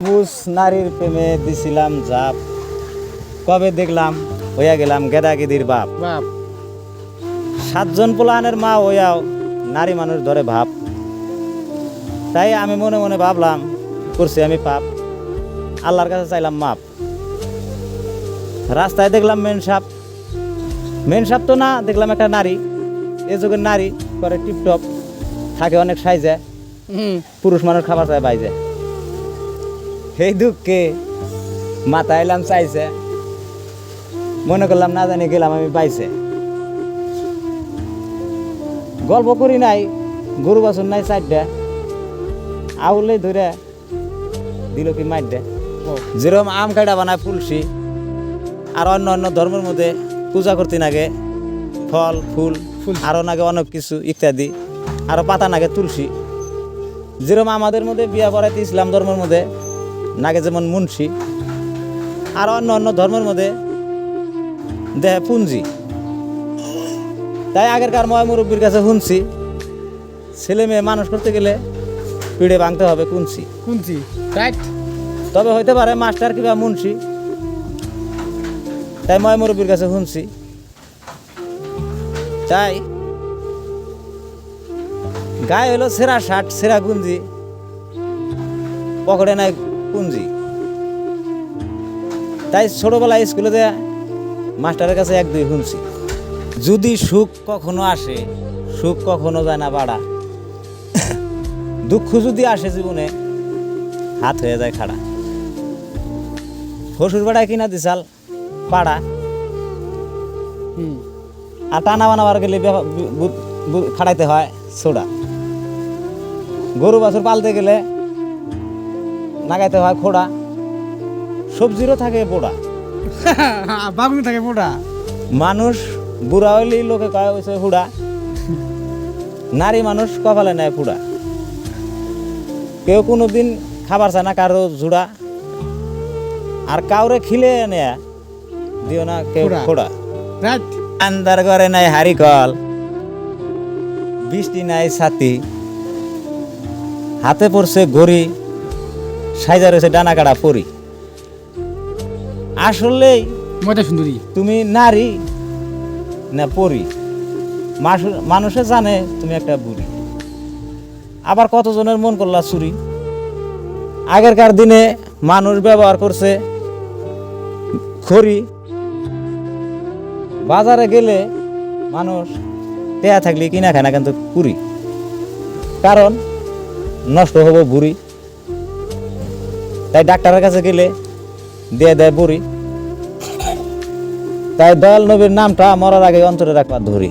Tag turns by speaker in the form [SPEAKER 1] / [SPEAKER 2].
[SPEAKER 1] পুরুষ নারীর প্রেমে দিছিলাম জাপ, কবে দেখলাম হইয়া গেলাম গেদাগেদির বাপ।
[SPEAKER 2] বাপ
[SPEAKER 1] 7 জন পোলাহানের মা হইয়াও নারী মানুষ ধরে ভাব। তাই আমি মনে মনে ভাবলাম করছি আমি পাপ, আল্লাহর কাছে চাইলাম মাপ। রাস্তায় দেখলাম মেন সাপ তো না, দেখলাম একটা নারী, এ যুগের নারী করে টিপটপ থাকে, অনেক সাইজে, পুরুষ মানুষ খাবার চায় বাইজে। সেই দুঃখে মাথা এলাম চাইছে, মনে করলাম না জানি গেলাম আমি পাইছে। গল্প করি নাই, গরু বাছুর নাই 4টা, আউলে ধরে দিল কি মার দে। যেরকম আম কাটা বানায় ফুলসি, আর অন্য অন্য ধর্মের মধ্যে পূজা করতে নাগে ফল ফুল, আরও নাগে অনেক কিছু ইত্যাদি, আরও পাতা নাগে তুলসী। যেরকম আমাদের মধ্যে বিয়া পড়াইতে ইসলাম ধর্মের মধ্যে নাগে যেমন মুন্সি, আর অন্য অন্য ধর্মের মধ্যে দেহে পুঞ্জি। তাই আগেরকার ময় মুরব্বীর কাছে শুনছি, ছেলে মেয়ে মানুষ করতে গেলে পিড়ে ভাঙতে হবে কুঞ্চি।
[SPEAKER 2] কুঞ্চি রাইট।
[SPEAKER 1] তবে হইতে পারে মাস্টার কিংবা মুন্সি, তাই ময় মুরব্বীর কাছে শুনছি। তাই গায়ে হলো সেরা শার্ট, সেরা গুঞ্জি, পকেটে নাই পুঞ্জি। তাই ছোটবেলায় স্কুলে দেয়া মাস্টারের কাছে 1-2 শুনছি, যদি সুখ কখনো আসে, সুখ কখনো যায় না বাড়া। দুঃখ যদি আসে জীবনে, হাত হয়ে যায় খাড়া। শ্বশুর বেড়ায় কিনা দিছাল পাড়া, আর টানা বানাবার গেলে খাড়াইতে হয় সোডা। গরু বাছুর পালতে গেলে নাগাইতে হয় খোড়া। সবজিরও থাকে পোড়া,
[SPEAKER 2] বাগুনি থাকে পোড়া।
[SPEAKER 1] মানুষ বুড়া হইলেই লোকে কয় হয়েছে হুড়া, নারী মানুষ কপালে নেয় ফুড়া। কেউ কোনোদিন খাবার চায় না কারো জুড়া, আর কাউরে খিলে নেয়া দিও না কেউ খোড়া।
[SPEAKER 2] রাইট।
[SPEAKER 1] আন্দার ঘরে নাই হারি কল, বৃষ্টি নাই ছাতি, হাতে পড়ছে ঘড়ি, সাইজা রয়েছে ডানা কাটা পরি। আসলেই
[SPEAKER 2] মজা সুন্দরী
[SPEAKER 1] তুমি নারী না পরি, মানুষে জানে তুমি একটা বুড়ি। আবার কতজনের মন করলা চুরি। আগেরকার দিনে মানুষ ব্যবহার করছে খড়ি, বাজারে গেলে মানুষ টেয়া থাকলে কিনা খায় না কিন্তু পুরি, কারণ নষ্ট হবো বুড়ি। তাই ডাক্তারের কাছে গেলে দিয়ে দেয় বুড়ি। তাই দয়াল নবীর নামটা মরার আগে অন্তরে রাখবার ধরি।